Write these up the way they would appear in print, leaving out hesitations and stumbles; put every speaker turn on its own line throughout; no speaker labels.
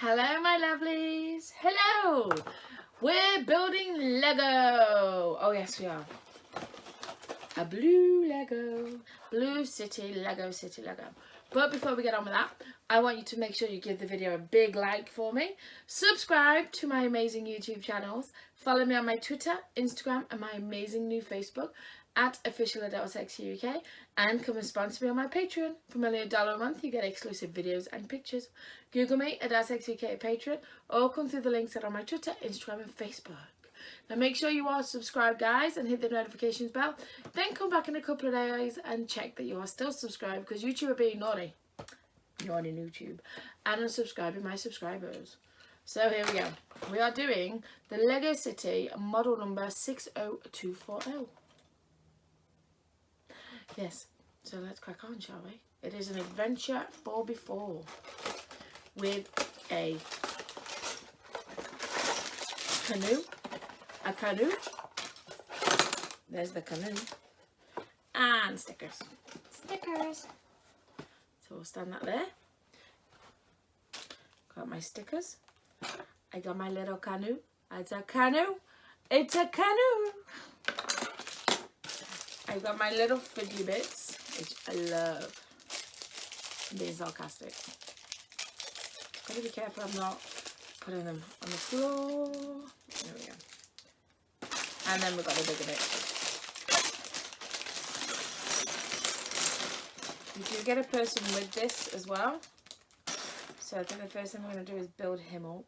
Hello my lovelies, hello! We're building Lego! Oh yes we are. A blue Lego, blue city, Lego city, Lego. But before we get on with that, I want you to make sure you give the video a big like for me. Subscribe to my amazing YouTube channels. Follow me on my Twitter, Instagram and my amazing new Facebook at official Adelesexyuk UK, and come and sponsor me on my Patreon. For only $1 a month you get exclusive videos and pictures. Google me Adelesexyuk UK Patreon or come through the links that are on my Twitter, Instagram and Facebook. Now make sure you are subscribed guys and hit the notifications bell. Then come back in a couple of days and check that you are still subscribed, because YouTube are being naughty. Naughty YouTube. And unsubscribing my subscribers. So here we go. We are doing the Lego City model number 60240. Yes, so let's crack on, shall we? It is an adventure 4x4 with a canoe. A canoe. There's the canoe. And stickers. Stickers. So we'll stand that there. Got my stickers. I got my little canoe. It's a canoe. It's a canoe. I got my little fiddly bits, which I love. I'm being sarcastic. Gotta be careful I'm not putting them on the floor. There we go. And then we've got the bigger bit. You do get a person with this as well. So I think the first thing we're going to do is build him up.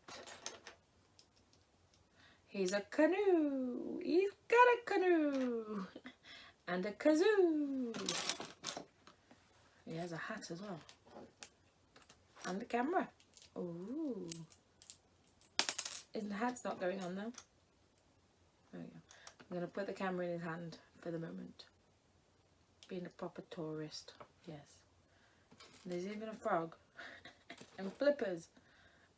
He's a canoe. He's got a canoe. And a kazoo. He has a hat as well. And the camera. Ooh. The hat's not going on though. There we go. I'm going to put the camera in his hand for the moment. Being a proper tourist. Yes. There's even a frog. And flippers.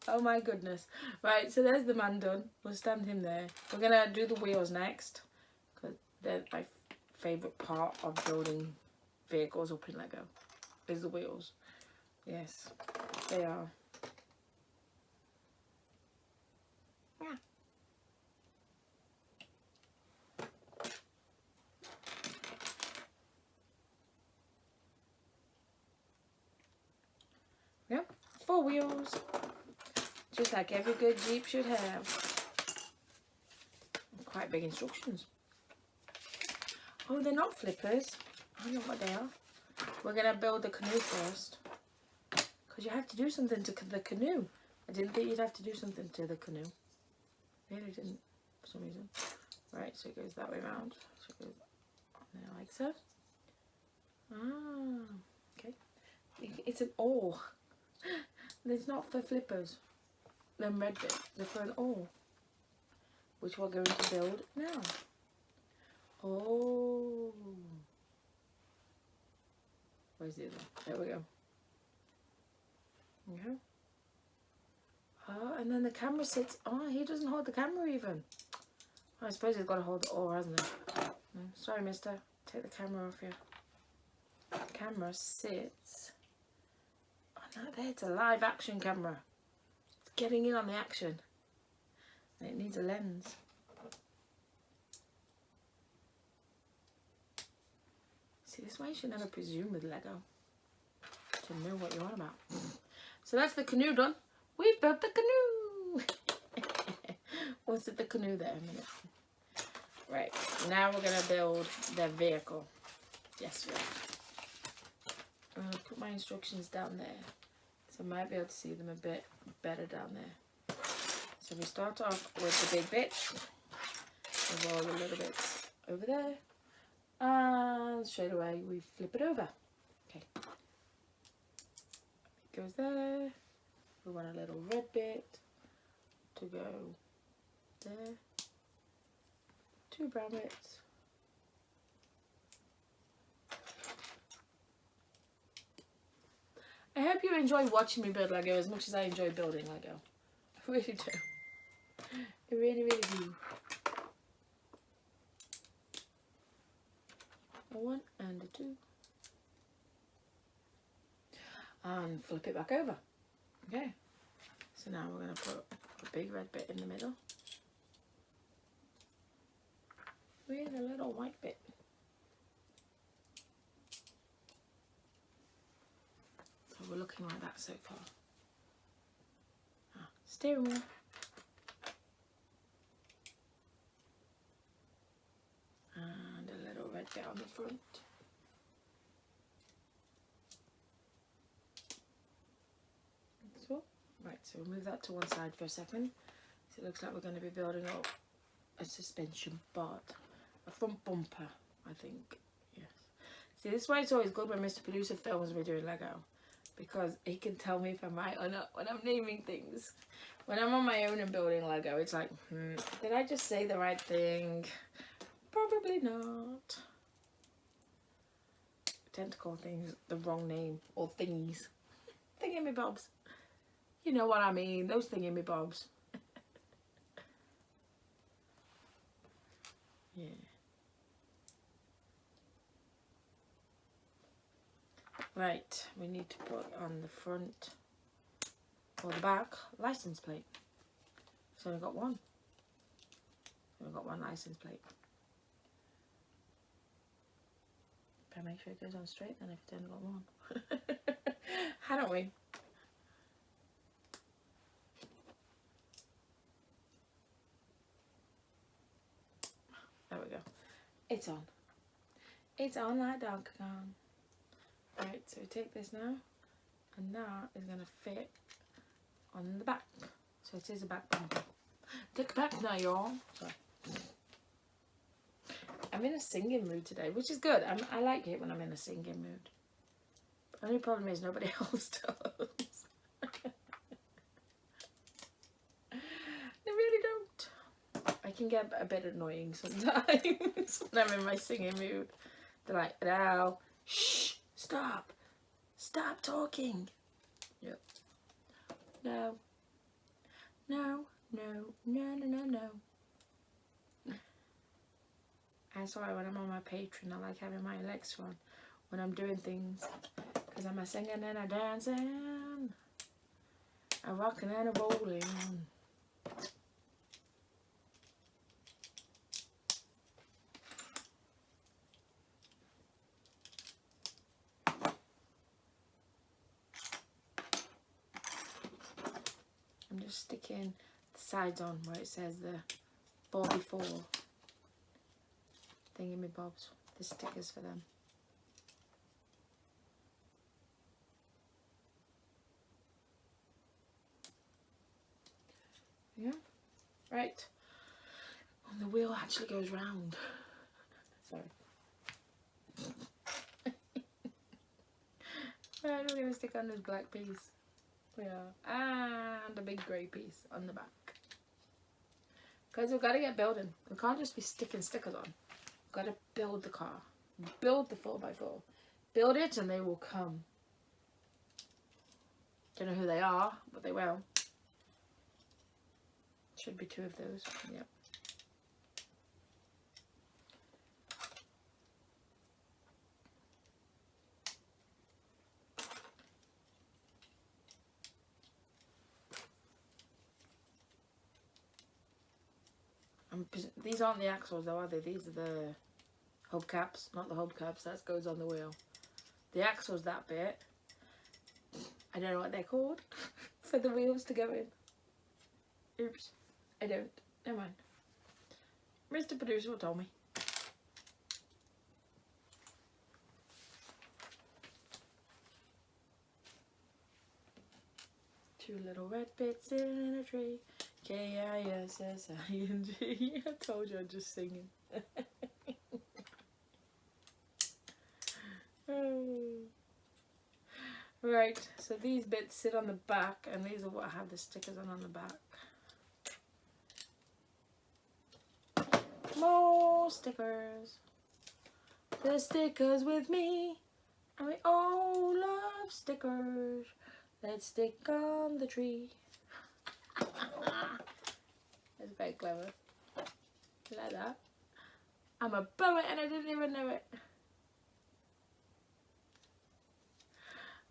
Oh my goodness. Right, so there's the man done. We'll stand him there. We're going to do the wheels next, because they're my favourite part of building vehicles up in Lego. Is the wheels. Yes, they are. Yeah. Yep, 4 wheels. Just like every good Jeep should have. Quite big instructions. Oh, they're not flippers. I don't know what they are. We're going to build the canoe first. Because you have to do something to the canoe. I didn't think you'd have to do something to the canoe. Really didn't, for some reason. Right, so it goes that way around. So it goes on there like so. Ah, okay. It's an oar. It's not for flippers. Them red bits. They're for an oar. Which we're going to build now. Oh. Where's the other one? There we go. Okay. Oh, and then the camera sits. Oh, he doesn't hold the camera even. I suppose he's got to hold the oar, hasn't he? Sorry, mister. Take the camera off you. The camera sits. Oh, no, there. It's a live action camera. It's getting in on the action. And it needs a lens. See, this way you should never presume with Lego to know what you're on about. So that's the canoe done. We built the canoe. We'll sit the canoe there a minute. Right, now we're going to build the vehicle. Yes, we are. I'm going to put my instructions down there, so I might be able to see them a bit better down there. So we start off with the big bits. With all the little bits over there. And straight away we flip it over. Okay. It goes there. We want a little red bit to go there. 2 brown bits. I hope you enjoy watching me build Lego as much as I enjoy building Lego. I really do. I really, really do. A 1 and a 2. And flip it back over. Okay. So now we're going to put a big red bit in the middle with a little white bit. So we're looking like that so far. Steering wheel. And a little red bit on the front. So, right, so we'll move that to one side for a second. So it looks like we're going to be building up a suspension bar, a front bumper, I think. Yes. See, this is why it's always good when Mr. Producer films me doing Lego, because he can tell me if I'm right or not when I'm naming things. When I'm on my own and building Lego, it's like, did I just say the right thing? Probably not. I tend to call things the wrong name, or thingies. Thingamybobs. You know what I mean, those thingamybobs. Yeah. Right, we need to put on the front or the back license plate. So we've got one. We've got one license plate. Better make sure it goes on straight then if it's only got one. Hadn't we? There we go. It's on. It's on like Donkey Kong. Right, so we take this now, and that is going to fit on the back. So it is a back bumper. Take it back now, y'all. Sorry. I'm in a singing mood today, which is good. I like it when I'm in a singing mood. The only problem is nobody else does. They really don't. I can get a bit annoying sometimes when I'm in my singing mood. They're like, Adele, shh, stop talking. Yep. No. That's why when I'm on my Patreon, I like having my Alexa on when I'm doing things, because I'm a singing and a dancing, a rocking and a rolling. I'm just sticking the sides on where it says the 44 thingamybobs, the stickers for them. Yeah, right. And the wheel actually goes round. Sorry. Right, we're going to stick on this black piece. Yeah, and a big grey piece on the back. Because we've got to get building. We can't just be sticking stickers on. We've got to build the car. Build the 4x4. Build it and they will come. Don't know who they are, but they will. Should be 2 of those. Yep. These aren't the axles though, are they? These are the hubcaps, not the hubcaps. That goes on the wheel. The axle's that bit. I don't know what they're called for the wheels to go in. Oops, I don't. Never mind. Mr. Producer will tell me. Two little red bits in a tree. K-I-S-S-I-N-G. I told you I'm just singing. Right, so these bits sit on the back, and these are what have the stickers on the back. More stickers. The stickers with me, and we all love stickers. Let's stick on the tree. That's very clever. Like that. I'm a poet and I didn't even know it.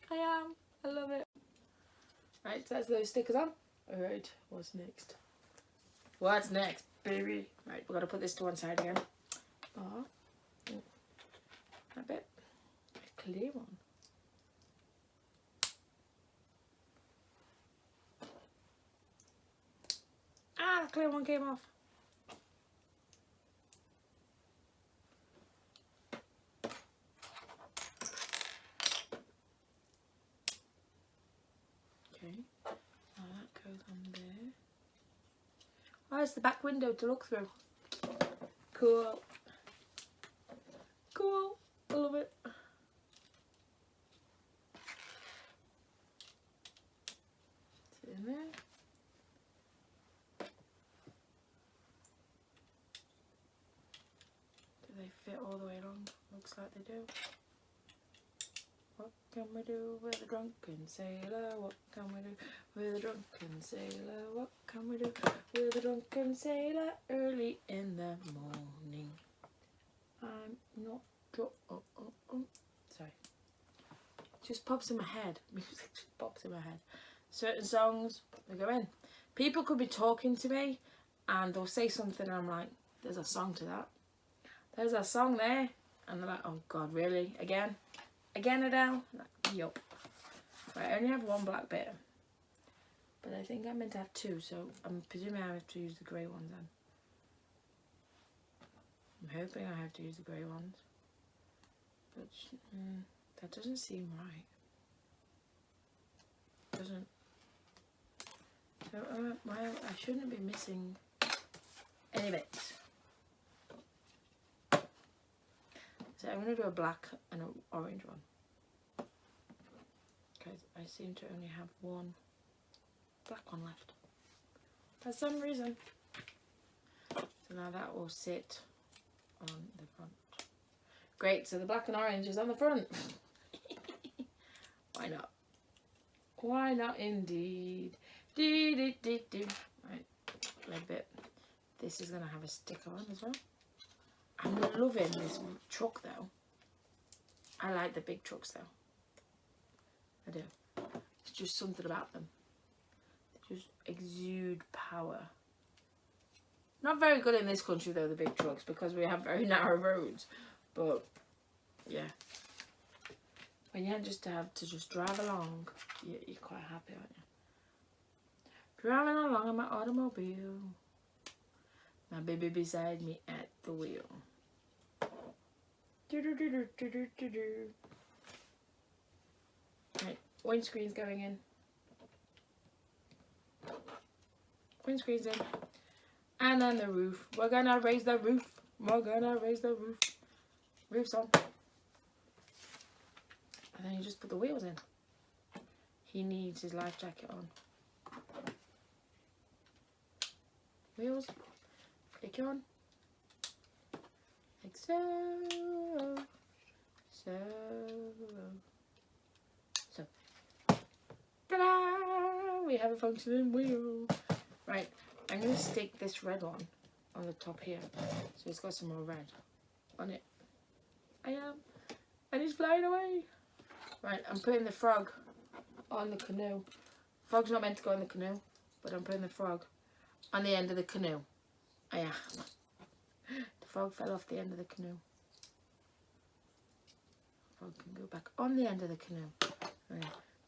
I am. I love it. Right, so that's those stickers on. Alright, what's next? What's next, baby? Right, we've got to put this to one side again. Oh, a bit. A clear one. Ah, the clear one came off. Okay, now that goes on there. Oh, it's the back window to look through. Cool. Cool. I love it. It's in there. Do they fit all the way along? Looks like they do. What can we do with a drunken sailor? What can we do with a drunken sailor? What can we do with a drunken sailor early in the morning? I'm not sorry. It just pops in my head. Music just pops in my head. Certain songs, they go in. People could be talking to me and they'll say something and I'm like, there's a song to that. There's a song there. And they're like, oh God, really? Again? Again, Adele? Like, yup. Right, I only have one black bit. But I think I'm meant to have two, so I'm presuming I have to use the grey ones then. I'm hoping I have to use the grey ones. But that doesn't seem right. Doesn't. So I shouldn't be missing any bits. So I'm going to do a black and an orange one. Because I seem to only have one black one left. For some reason. So now that will sit on the front. Great, so the black and orange is on the front. Why not? Why not indeed? Right, red bit. This is going to have a sticker on as well. I'm loving this truck though. I like the big trucks though. I do. It's just something about them. They just exude power. Not very good in this country though, the big trucks, because we have very narrow roads. But yeah, when you just have to just drive along, you're quite happy, aren't you? Driving along in my automobile, my baby beside me at the wheel. Right, windscreen's going in. Windscreen's in. And then the roof. We're gonna raise the roof. We're gonna raise the roof. Roof's on. And then you just put the wheels in. He needs his life jacket on. Wheels. Click on. Like so. So. Ta-da! We have a functioning wheel. Right. I'm going to stick this red one on the top here. So it's got some more red on it. I am. And he's flying away. Right, I'm putting the frog on the canoe. Frog's not meant to go in the canoe, but I'm putting the frog on the end of the canoe. I am. The frog fell off the end of the canoe. Frog can go back on the end of the canoe. Right.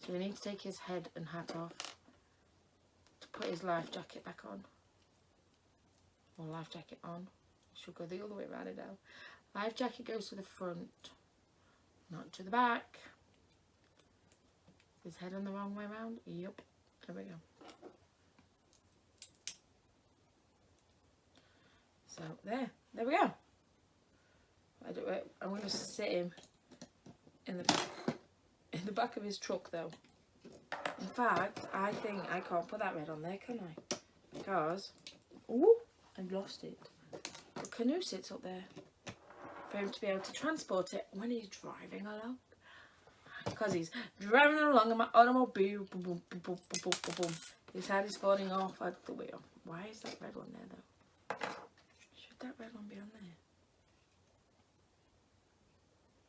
So we need to take his head and hat off to put his life jacket back on. Or life jacket on. Should go the other way around it now. Life jacket goes to the front, not to the back. His head on the wrong way around? Yup. There we go. So there we go. I'm going to sit him in the back of his truck though. In fact, I think I can't put that red on there, can I? Because, ooh, I've lost it. The canoe sits up there for him to be able to transport it when he's driving along. Because he's driving along in my automobile. Boom, boom, boom, boom, boom, boom, boom, boom. His head is falling off at the wheel. Why is that red one there though? Should that red one be on there?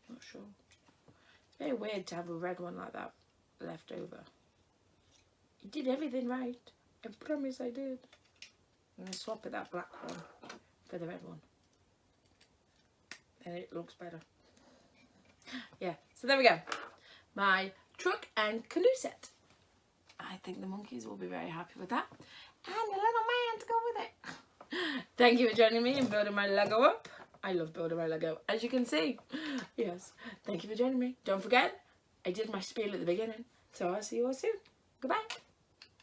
Not sure. It's very weird to have a red one like that left over. He did everything right. I promise I did. I'm going to swap that black one for the red one. And it looks better. Yeah, so there we go. My truck and canoe set. I think the monkeys will be very happy with that. And a little man to go with it. Thank you for joining me in building my Lego up. I love building my Lego, as you can see. Yes, thank you for joining me. Don't forget, I did my spiel at the beginning. So I'll see you all soon. Goodbye.